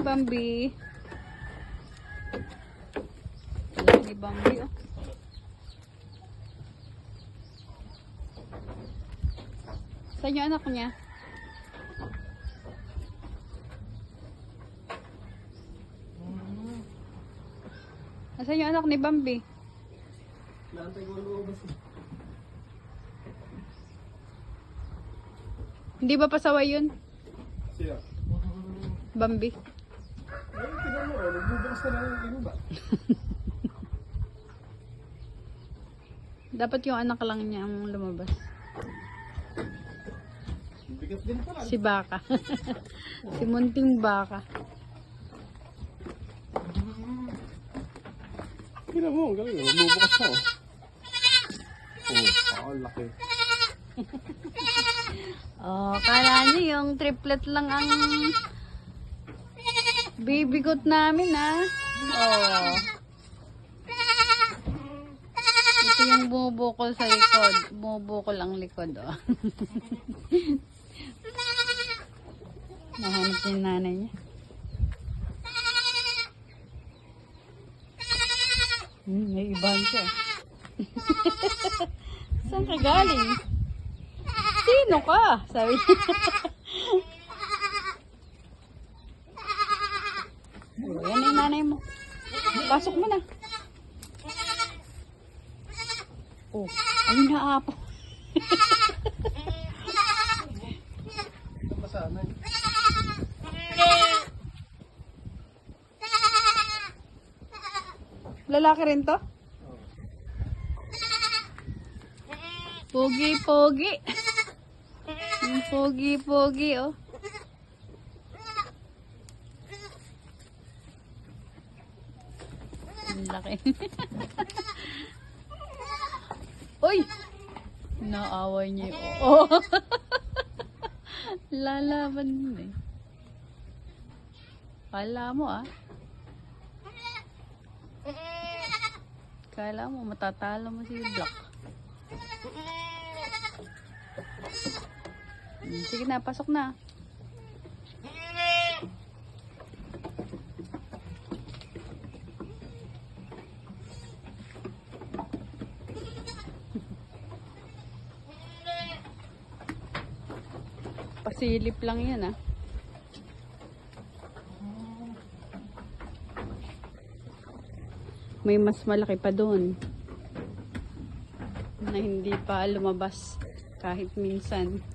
Bambi. Wala ni Bambi, oh. Saan yung anak niya? Nasaan yung anak ni Bambi? Naantay ko lumabas. Hindi ba pasaway yun? Siya. Bambi. Ay, tignan mo, nagbubukas na lang yung iba. Dapat yung anak lang niya ang lumabas. Bigat din pala. Si Baka. Si Munting Baka. Tignan mo, ang galing. Nagbubukas na, oh. Oh, laki. Oh, kala niyo yung triplet lang ang bibigot namin, ha? Oh. Ito yung bumubukol sa likod. Bumubukol ang likod, oh. Nahanap yung nanay niya. May iban siya. Saan ka galing? Sino ka? Sabi niya. Oh, yan yung nanay mo. Pasok mo na. Oh, ayun na apo. Ito pa sana. Lalaki rin to? Pogi, pogi. Yung pogi, pogi, oh. Ang laki. Uy! Naaway niya yung... Oh! Lalaban mo eh. Kala mo ah. Kala mo matatalo mo si Black. Sige na, pasok na. Pasilip lang yan ah. May mas malaki pa doon na hindi pa lumabas kahit minsan.